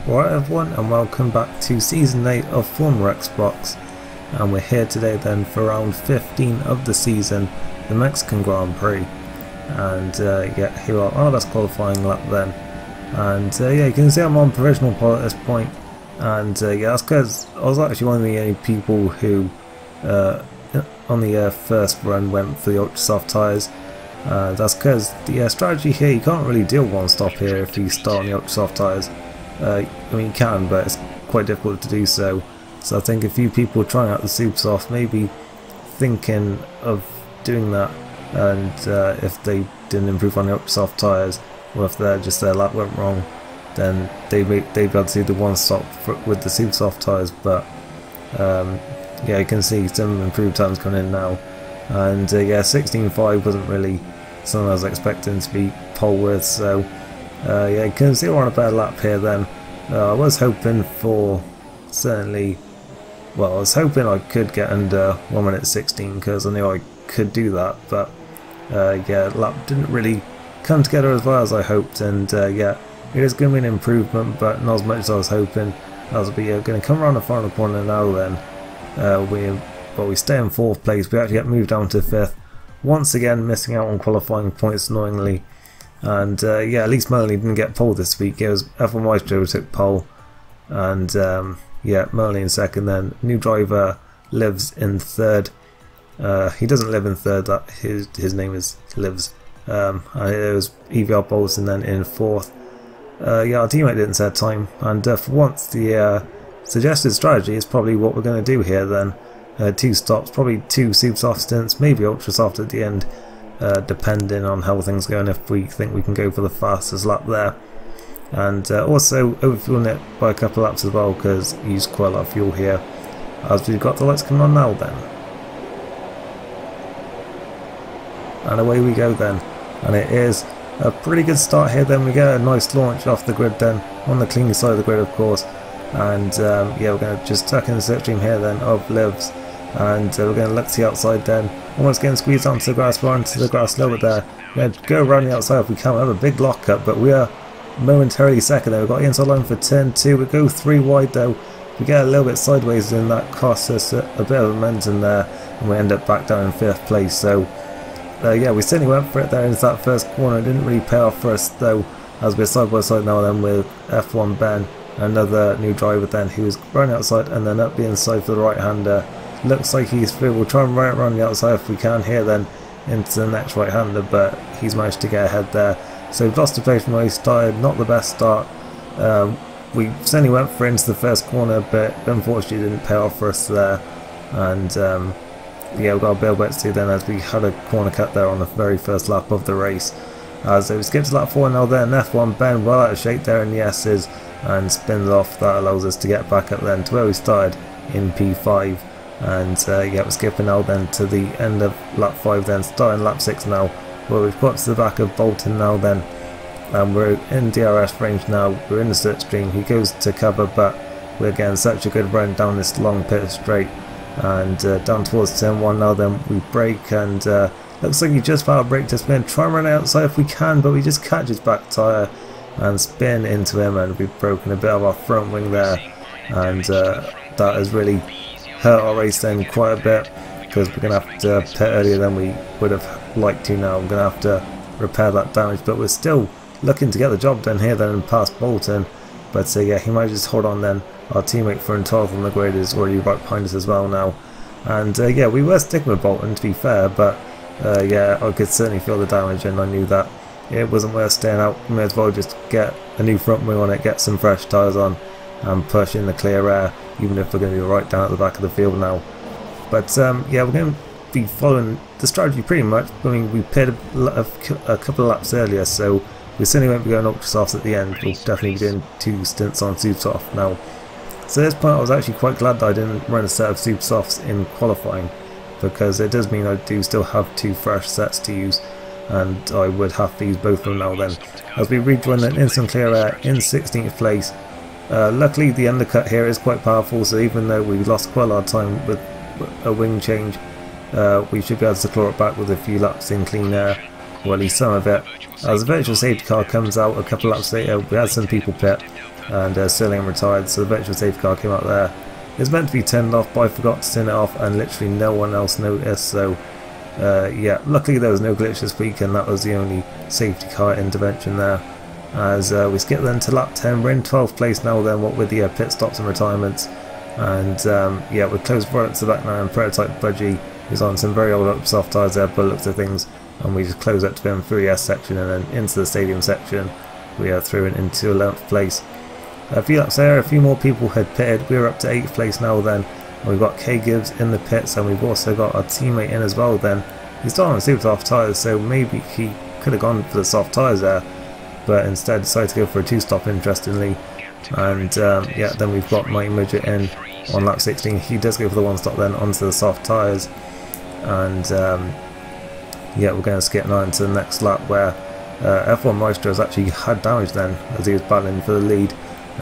Alright everyone, and welcome back to Season 8 of Formula Xbox, and we're here today then for round 15 of the season, the Mexican Grand Prix. And here are our last qualifying lap then. And you can see I'm on provisional pole at this point, and that's because I was actually one of the only people who on the first run went for the ultra soft tyres. That's because the strategy here, you can't really deal one stop here if you start on the ultra soft tyres. I mean, you can, but it's quite difficult to do so. So I think a few people trying out the super soft maybe thinking of doing that, and if they didn't improve on the ultra soft tyres, or if their lap went wrong, then they'd be able to do the one stop with the super soft tyres. But you can see some improved times coming in now, and 16.5 wasn't really something I was expecting to be pole with. So you can see we're on a better lap here then. I was hoping for I was hoping I could get under 1 minute 16 because I knew I could do that, but lap didn't really come together as well as I hoped, and it is going to be an improvement, but not as much as I was hoping. As we are going to come around the final corner now then. We stay in 4th place, we actually get moved down to 5th, once again missing out on qualifying points annoyingly. And at least Melanie didn't get pole this week. It was F1 Maestro who took pole, and Melanie in 2nd. Then new driver lives in 3rd. He doesn't live in 3rd. His name is Lives. And it was EVR Bolton then in 4th. Our teammate didn't set time, and for once the suggested strategy is probably what we're going to do here then. 2 stops, probably 2 super soft stints, maybe ultra soft at the end. Depending on how things go and if we think we can go for the fastest lap there, and also overfueling it by a couple of laps as well, because you use quite a lot of fuel here. As we've got the lights coming on now then, and away we go then, and it is a pretty good start here then. We get a nice launch off the grid then, on the clean side of the grid of course, and we're going to just tuck in the slipstream here then of Lives. And we're going to look to the outside then, almost getting squeezed onto the grass, we're onto the grass a little bit there. We're going to go around the outside if we can. We have a big lockup, but we are momentarily second there. We've got the inside line for turn 2, we go 3 wide though. We get a little bit sideways and that costs us a bit of momentum there, and we end up back down in 5th place. So we certainly went for it there into that first corner. It didn't really pay off for us though, as we're side by side now then with F1 Ben, another new driver then, who was running outside and then up the inside for the right hander. Looks like he's through. We'll try and run it around the outside if we can here then into the next right hander, but he's managed to get ahead there. So we've lost the place from where he started, not the best start. We certainly went for it into the first corner, but unfortunately it didn't pay off for us there. And we've got a bit of work to do then, as we had a corner cut there on the very first lap of the race. So we skip to lap 4 now then. F1 Ben well out of shape there in the S's and spins off. That allows us to get back up then to where we started in P5. And we're skipping now then to the end of lap 5 then, starting lap 6 now, where we've got to the back of Bolton now then, and we're in DRS range now. We're in the slipstream, he goes to cover, but we're getting such a good run down this long pit straight, and down towards turn 1 now then we brake, and looks like he just about braked us. We're going to try and run outside if we can, but we just catch his back tyre and spin into him, and we've broken a bit of our front wing there, and that has really hurt our race then quite a bit, because we're going to have to pit earlier than we would have liked to now. I'm going to have to repair that damage, but we're still looking to get the job done here then and past Bolton. But he manages to hold on then. Our teammate for 12th on the grid is already right behind us as well now. And we were sticking with Bolton to be fair, but I could certainly feel the damage, and I knew that it wasn't worth staying out. We may as well just get a new front wing on it, get some fresh tyres on, and push in the clear air, even if we're going to be right down at the back of the field now. But we're going to be following the strategy pretty much. I mean, we pitted a couple of laps earlier, so we certainly won't be going ultra softs at the end. We'll definitely be doing 2 stints on super soft now. So at this point I was actually quite glad that I didn't run a set of super softs in qualifying, because it does mean I do still have 2 fresh sets to use, and I would have to use both of them now then, as we rejoin an instant clear air in 16th place. Luckily the undercut here is quite powerful, so even though we lost quite a lot of time with a wing change, we should be able to claw it back with a few laps in clean air, or at least some of it. As the virtual safety car comes out a couple laps later, we had some people pit, and Sterling retired, so the virtual safety car came out there. It was meant to be turned off, but I forgot to turn it off, and literally no one else noticed. So yeah, luckily there was no glitch this week, and that was the only safety car intervention there. As we skip then to lap 10, we're in 12th place now then, what with the pit stops and retirements. And yeah, we're close right up to the back now, and Prototype Budgie is on some very old soft tyres there by the looks of things, and we just close up to him through the S section and then into the stadium section. We are through and into 11th place. A few laps there, a few more people had pitted. We're up to 8th place now then, and we've got K Gibbs in the pits, and we've also got our teammate in as well then. He's still on super soft tyres, so maybe he could have gone for the soft tyres there, but instead decided to go for a 2-stop, interestingly. And yeah, then we've got Mighty Midget in on lap 16. He does go for the 1-stop then onto the soft tyres. And yeah, we're going to skip now into the next lap, where F1 Maestro has actually had damage then as he was battling for the lead,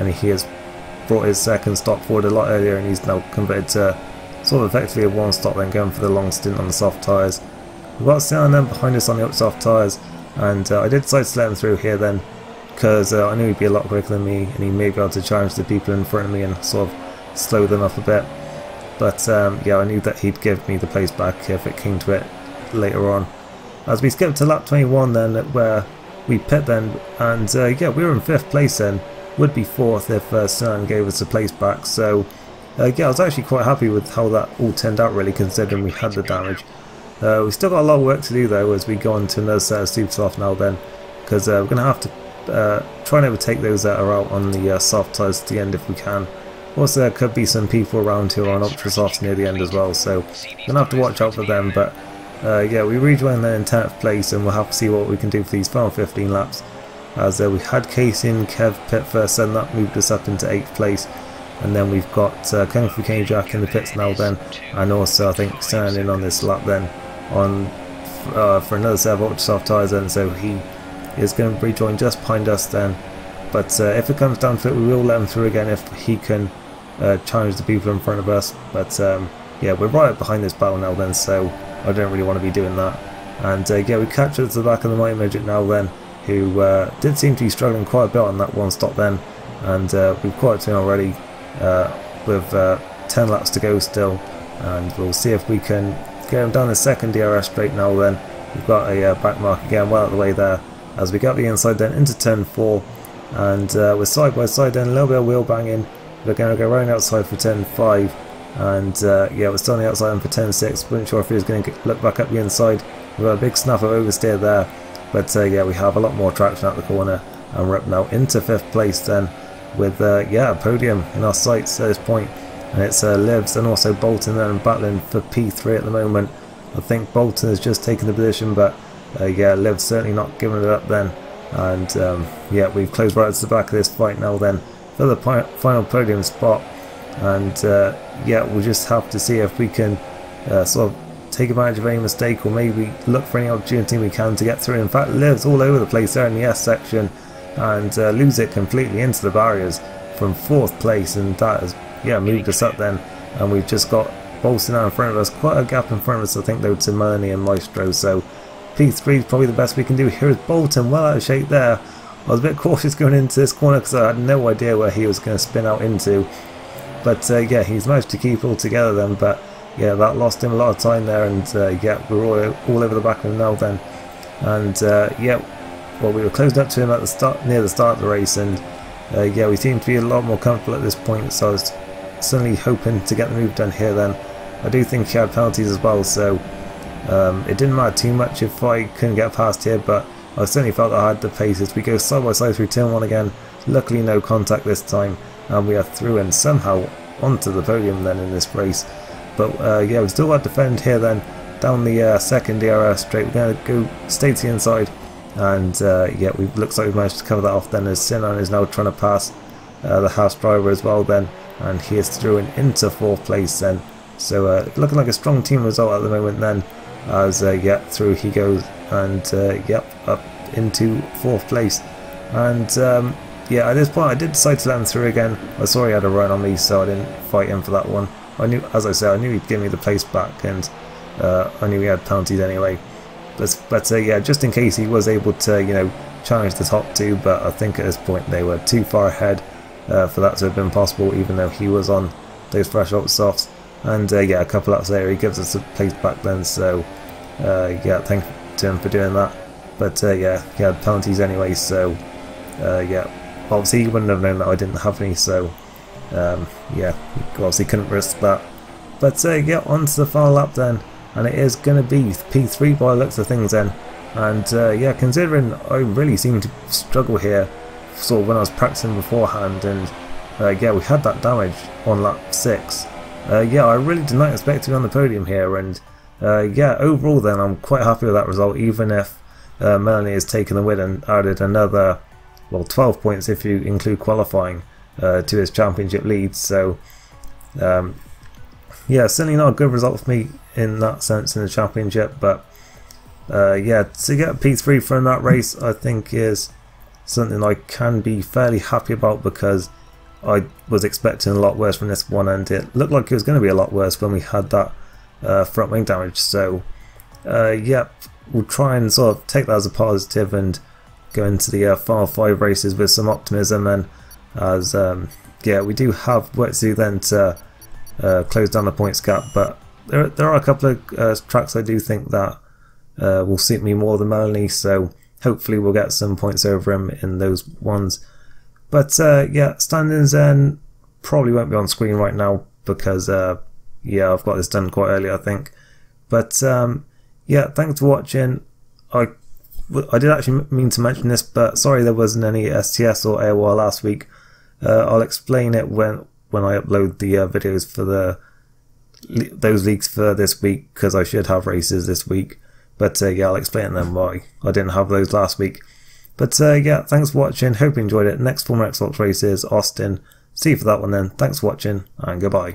and he has brought his second stop forward a lot earlier, and he's now converted to sort of effectively a 1-stop, then going for the long stint on the soft tyres. We've got Sian then behind us on the soft tyres, and I did decide to let him through here then, because I knew he'd be a lot quicker than me, and he may be able to challenge the people in front of me and sort of slow them up a bit. But yeah, I knew that he'd give me the place back if it came to it later on. As we skip to lap 21 then, where we pit then, and yeah, we were in 5th place then, would be 4th if Cern gave us the place back. So yeah, I was actually quite happy with how that all turned out, really, considering we had the damage. We still got a lot of work to do though as we go on to another set of super soft now then, because we're going to have to try and overtake those that are out on the soft tyres to the end if we can. Also, there could be some people around who are on ultra softs near the end as well, so we're going to have to watch out for them. But yeah, we rejoin then in 10th place, and we'll have to see what we can do for these final 15 laps. As we had Casey and Kev pit first, and that moved us up into 8th place. And then we've got Kung Fu King Jack in the pits now then, and also I think Cern in on this lap then on for another set of ultra soft tyres then, so he is going to rejoin just behind us then. But if it comes down to it, we will let him through again if he can challenge the people in front of us. But yeah, we're right up behind this battle now then, so I don't really want to be doing that. And yeah, we captured to the back of the Mighty Midget now then, who did seem to be struggling quite a bit on that 1-stop then, and we've caught up to him already with 10 laps to go still, and we'll see if we can get him down the second DRS straight now then. We've got a back mark again well out of the way there, as we get the inside then into turn 4, and we're side by side then, a little bit of wheel banging. We're going to go right outside for turn 5, and yeah, we're still on the outside for turn 6. Wasn't sure if he was going to look back up the inside. We've got a big snap of oversteer there, but yeah, we have a lot more traction out the corner, and we're up now into 5th place then, with yeah, a podium in our sights at this point. And it's Livs and also Bolton then battling for P3 at the moment. I think Bolton has just taken the position, but yeah, Livs certainly not giving it up then. And yeah, we've closed right to the back of this fight now then for the final podium spot. And yeah, we'll just have to see if we can sort of take advantage of any mistake, or maybe look for any opportunity we can to get through. In fact, Livs all over the place there in the S section, and lose it completely into the barriers from 4th place, and that has, yeah, moved us up then. And we've just got Bolton now in front of us, quite a gap in front of us I think though to Murney and Maestro, so P3 is probably the best we can do. Here is Bolton, well out of shape there. I was a bit cautious going into this corner because I had no idea where he was going to spin out into, but yeah, he's managed to keep it all together then. But yeah, that lost him a lot of time there, and yeah, we're all over the back of him now then. And yeah, well, we were closed up to him at the start, near the start of the race, and yeah, we seem to be a lot more comfortable at this point, so I was certainly hoping to get the move done here then. I do think he had penalties as well, so it didn't matter too much if I couldn't get past here, but I certainly felt I had the pace as we go side by side through turn 1 again. Luckily no contact this time, and we are through and somehow onto the podium then in this race. But yeah, we still got to defend here then, down the second DRS straight. We're going to go straight to the inside, and yeah, looks like we've managed to cover that off then, as Sinan is now trying to pass the Haas driver as well then, and he is through and into 4th place then. So looking like a strong team result at the moment then, as yeah, through he goes, and yep, up into 4th place. And yeah, at this point I did decide to let him through again. I saw he had a run on me, so I didn't fight him for that one. I knew, as I said, I knew he'd give me the place back, and I knew he had penalties anyway. But yeah, just in case he was able to, you know, challenge the top 2, but I think at this point they were too far ahead, for that to have been possible, even though he was on those threshold softs. And yeah, a couple laps later he gives us a place back then, so yeah, thank to him for doing that. But yeah, he had penalties anyway, so yeah, obviously he wouldn't have known that I didn't have any, so yeah, he obviously couldn't risk that. But yeah, on to the final lap then, and it is going to be P3 by the looks of things then. And yeah, considering I really seemed to struggle here sort of when I was practicing beforehand, and yeah, we had that damage on lap 6. Yeah, I really did not expect to be on the podium here, and yeah, overall then I'm quite happy with that result, even if Melanie has taken the win and added another, well, 12 points if you include qualifying to his championship lead. So yeah, certainly not a good result for me in that sense in the championship, but yeah, to get P3 from that race I think is something I can be fairly happy about, because I was expecting a lot worse from this one, and it looked like it was going to be a lot worse when we had that front wing damage. So yeah, we'll try and sort of take that as a positive and go into the final 5 races with some optimism, and as yeah, we do have work to do then to close down the points gap, but there are a couple of tracks I do think that will suit me more than Melanie, so hopefully we'll get some points over him in those ones. But yeah, standings then probably won't be on screen right now, because yeah, I've got this done quite early I think. But yeah, thanks for watching. I did actually mean to mention this, but sorry there wasn't any STS or AOR last week. I'll explain it when I upload the videos for those leagues for this week, because I should have races this week. But yeah, I'll explain then why I didn't have those last week. But yeah, thanks for watching, hope you enjoyed it. Next Formula Xbox race is Austin. See you for that one then. Thanks for watching, and goodbye.